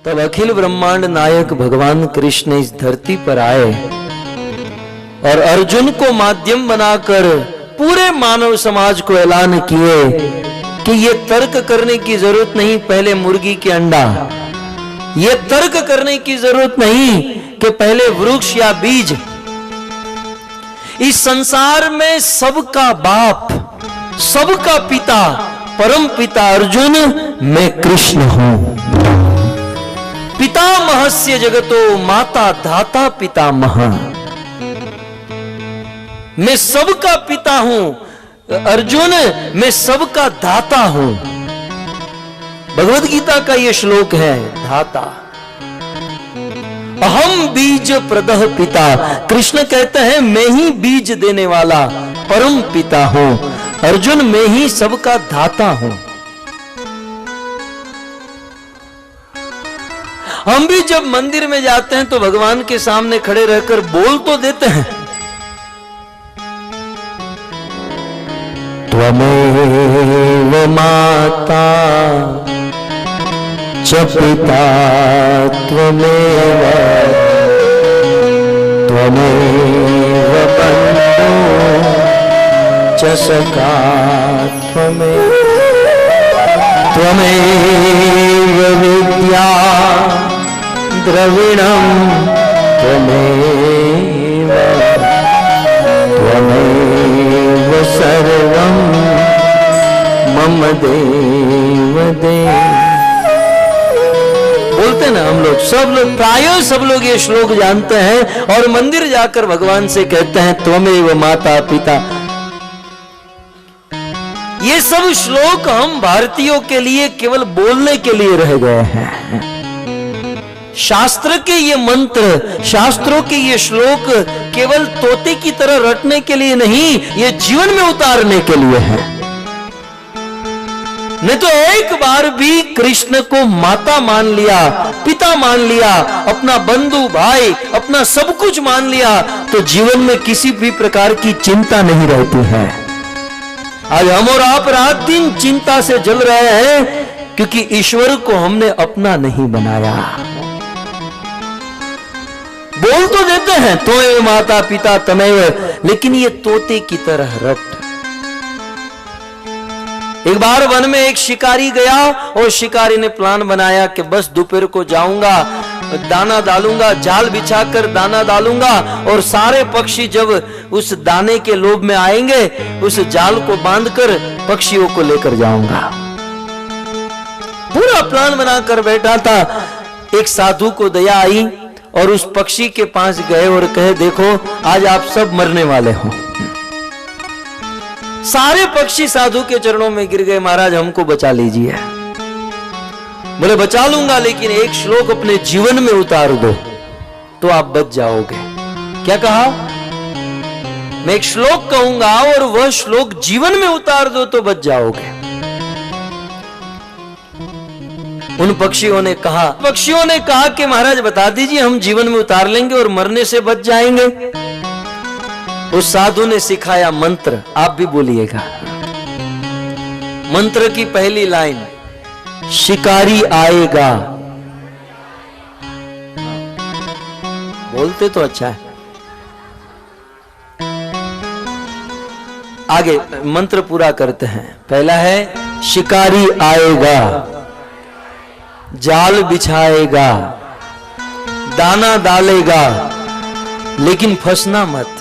तब अखिल ब्रह्मांड नायक भगवान कृष्ण इस धरती पर आए और अर्जुन को माध्यम बनाकर पूरे मानव समाज को ऐलान किए कि ये तर्क करने की जरूरत नहीं पहले मुर्गी के अंडा, ये तर्क करने की जरूरत नहीं कि पहले वृक्ष या बीज। इस संसार में सबका बाप, सबका पिता, परम पिता अर्जुन, मैं कृष्ण हूं। पितामहस्य जगतो माता धाता पितामह, मैं सबका पिता हूं अर्जुन, मैं सबका दाता हूं। भगवद गीता का यह श्लोक है, धाता। अहम बीज प्रदः पिता, कृष्ण कहते हैं मैं ही बीज देने वाला परम पिता हूं। अर्जुन मैं ही सबका दाता हूं। हम भी जब मंदिर में जाते हैं तो भगवान के सामने खड़े रहकर बोल तो देते हैं, त्वमेव माता च पिता त्वमेव, त्वमेव बन्धुः च सखा त्वमेव, त्वमेव विद्या द्रविणं त्वमेव, त्वमेव सर्वं मम देव देव। बोलते ना हम लोग, सब लोग, प्राय सब लोग ये श्लोक जानते हैं और मंदिर जाकर भगवान से कहते हैं त्वमेव माता पिता। ये सब श्लोक हम भारतीयों के लिए केवल बोलने के लिए रह गए हैं। शास्त्र के ये मंत्र, शास्त्रों के ये श्लोक केवल तोते की तरह रटने के लिए नहीं, ये जीवन में उतारने के लिए है। नहीं तो एक बार भी कृष्ण को माता मान लिया, पिता मान लिया, अपना बंधु भाई, अपना सब कुछ मान लिया, तो जीवन में किसी भी प्रकार की चिंता नहीं रहती है। आज हम और आप रात दिन चिंता से जल रहे हैं क्योंकि ईश्वर को हमने अपना नहीं बनाया। बोल तो देते हैं त्वमेव माता पिता तमेव, लेकिन ये तोते की तरह रट। एक बार वन में एक शिकारी गया और शिकारी ने प्लान बनाया कि बस दोपहर को जाऊंगा, दाना डालूंगा, जाल बिछाकर दाना डालूंगा और सारे पक्षी जब उस दाने के लोभ में आएंगे उस जाल को बांधकर पक्षियों को लेकर जाऊंगा। पूरा प्लान बनाकर बैठा था। एक साधु को दया आई और उस पक्षी के पास गए और कहे देखो आज आप सब मरने वाले हो। सारे पक्षी साधु के चरणों में गिर गए, महाराज हमको बचा लीजिए। बोले बचा लूंगा लेकिन एक श्लोक अपने जीवन में उतार दो तो आप बच जाओगे। क्या कहा? मैं एक श्लोक कहूंगा और वह श्लोक जीवन में उतार दो तो बच जाओगे। उन पक्षियों ने कहा कि महाराज बता दीजिए, हम जीवन में उतार लेंगे और मरने से बच जाएंगे। उस साधु ने सिखाया मंत्र, आप भी बोलिएगा। मंत्र की पहली लाइन, शिकारी आएगा। बोलते तो अच्छा है। आगे मंत्र पूरा करते हैं। पहला है शिकारी आएगा, जाल बिछाएगा, दाना डालेगा, लेकिन फंसना मत।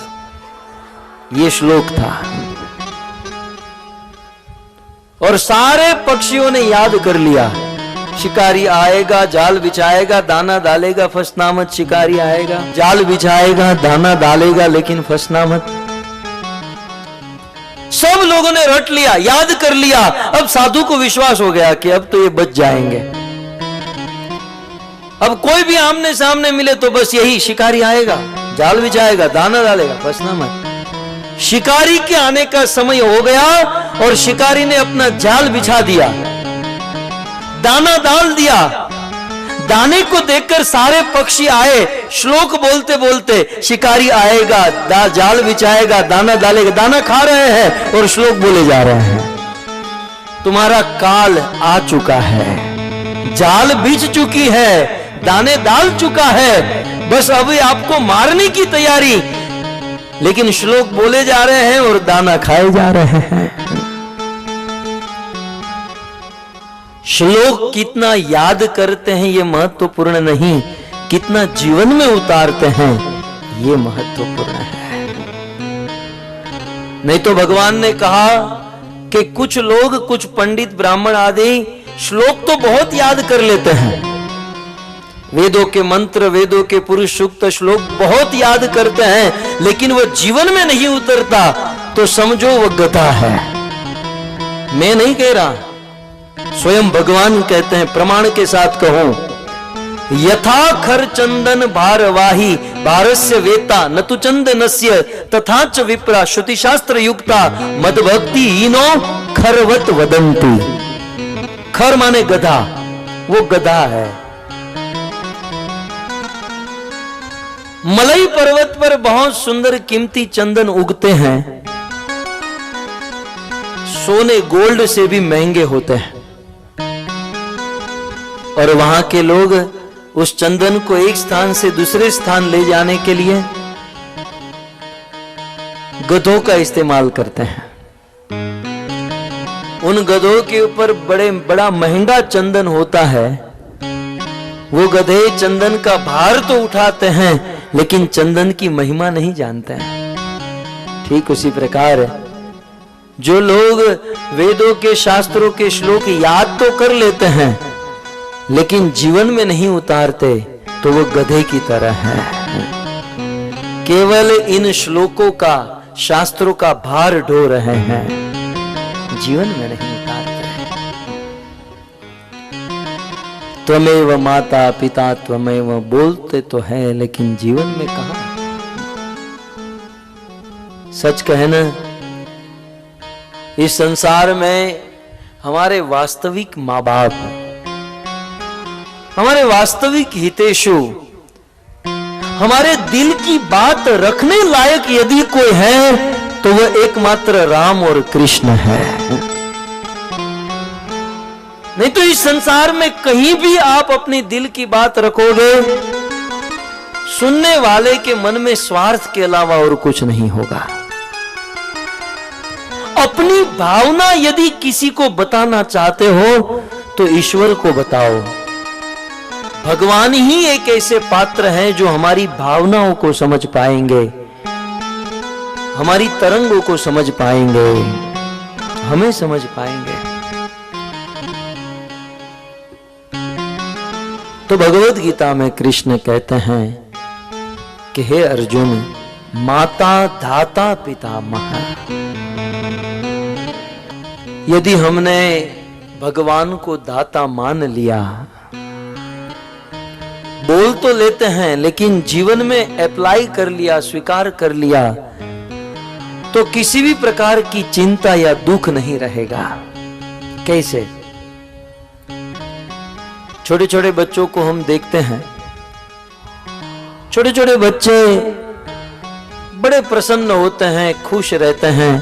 ये श्लोक था और सारे पक्षियों ने याद कर लिया। शिकारी आएगा, जाल बिछाएगा, दाना डालेगा, फंसना मत। शिकारी आएगा, जाल बिछाएगा, दाना डालेगा, लेकिन फंसना मत। सब लोगों ने रट लिया, याद कर लिया। अब साधु को विश्वास हो गया कि अब तो ये बच जाएंगे। अब कोई भी आमने सामने मिले तो बस यही, शिकारी आएगा, जाल बिछाएगा, दाना डालेगा, फंसना मत। शिकारी के आने का समय हो गया और शिकारी ने अपना जाल बिछा दिया, दाना डाल दिया। दाने को देखकर सारे पक्षी आए, श्लोक बोलते बोलते शिकारी आएगा, जाल बिछाएगा, दाना डालेगा, दाना खा रहे हैं और श्लोक बोले जा रहे हैं। तुम्हारा काल आ चुका है, जाल बिछ चुकी है, दाने डाल चुका है, बस अभी आपको मारने की तैयारी। लेकिन श्लोक बोले जा रहे हैं और दाना खाए जा रहे हैं। श्लोक कितना याद करते हैं ये महत्वपूर्ण नहीं, कितना जीवन में उतारते हैं ये महत्वपूर्ण है। नहीं तो भगवान ने कहा कि कुछ लोग, कुछ पंडित ब्राह्मण आदि श्लोक तो बहुत याद कर लेते हैं, वेदों के मंत्र, वेदों के पुरुष सूक्त श्लोक बहुत याद करते हैं, लेकिन वो जीवन में नहीं उतरता तो समझो वो गधा है। मैं नहीं कह रहा, स्वयं भगवान कहते हैं, प्रमाण के साथ कहूं, यथा खर चंदन भारवाही भारस्य वेता न तु चंदनस्य तथा च विप्रा श्रुति शास्त्र युक्ता मद भक्ति हीनो खरवत वदंती। खर माने गधा, वो गधा है। मलई पर्वत पर बहुत सुंदर कीमती चंदन उगते हैं, सोने गोल्ड से भी महंगे होते हैं, और वहां के लोग उस चंदन को एक स्थान से दूसरे स्थान ले जाने के लिए गधों का इस्तेमाल करते हैं। उन गधों के ऊपर बड़ा महंगा चंदन होता है, वो गधे चंदन का भार तो उठाते हैं लेकिन चंदन की महिमा नहीं जानते हैं। ठीक उसी प्रकार जो लोग वेदों के शास्त्रों के श्लोक याद तो कर लेते हैं लेकिन जीवन में नहीं उतारते तो वो गधे की तरह है। केवल इन श्लोकों का, शास्त्रों का भार ढो रहे हैं, जीवन में नहीं उतारते। त्वमेव माता पिता त्वमेव बोलते तो है लेकिन जीवन में कहां। सच कहना, इस संसार में हमारे वास्तविक माँ बाप, हमारे वास्तविक हितेशु, हमारे दिल की बात रखने लायक यदि कोई है तो वह एकमात्र राम और कृष्ण है। नहीं तो इस संसार में कहीं भी आप अपनी दिल की बात रखोगे, सुनने वाले के मन में स्वार्थ के अलावा और कुछ नहीं होगा। अपनी भावना यदि किसी को बताना चाहते हो तो ईश्वर को बताओ। भगवान ही एक ऐसे पात्र हैं जो हमारी भावनाओं को समझ पाएंगे, हमारी तरंगों को समझ पाएंगे, हमें समझ पाएंगे। तो भगवत गीता में कृष्ण कहते हैं कि हे अर्जुन, माता धाता पितामह। यदि हमने भगवान को दाता मान लिया, बोल तो लेते हैं लेकिन जीवन में अप्लाई कर लिया, स्वीकार कर लिया, तो किसी भी प्रकार की चिंता या दुख नहीं रहेगा। कैसे? छोटे छोटे बच्चों को हम देखते हैं, छोटे छोटे बच्चे बड़े प्रसन्न होते हैं, खुश रहते हैं।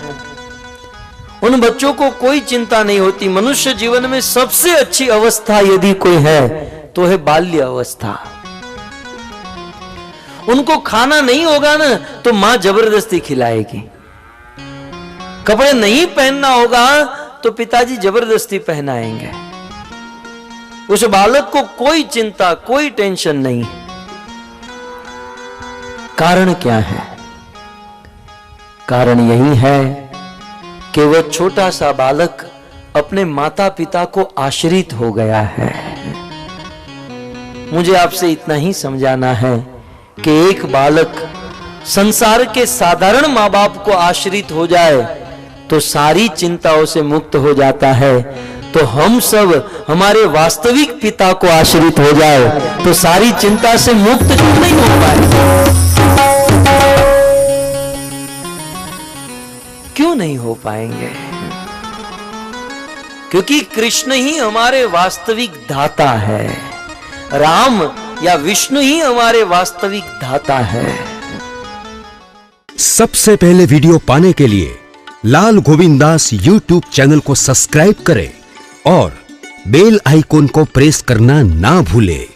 उन बच्चों को कोई चिंता नहीं होती। मनुष्य जीवन में सबसे अच्छी अवस्था यदि कोई है तो है बाल्य अवस्था। उनको खाना नहीं होगा ना तो मां जबरदस्ती खिलाएगी, कपड़े नहीं पहनना होगा तो पिताजी जबरदस्ती पहनाएंगे। उस बालक को कोई चिंता, कोई टेंशन नहीं। कारण क्या है? कारण यही है कि वह छोटा सा बालक अपने माता पिता को आश्रित हो गया है। मुझे आपसे इतना ही समझाना है कि एक बालक संसार के साधारण माँ बाप को आश्रित हो जाए तो सारी चिंताओं से मुक्त हो जाता है। तो हम सब हमारे वास्तविक पिता को आश्रित हो जाए तो सारी चिंता से मुक्त क्यों नहीं हो पाए? क्यों नहीं हो पाएंगे? क्योंकि कृष्ण ही हमारे वास्तविक दाता है, राम या विष्णु ही हमारे वास्तविक दाता है। सबसे पहले वीडियो पाने के लिए लाल गोविंद दास YouTube चैनल को सब्सक्राइब करें और बेल आइकॉन को प्रेस करना ना भूले।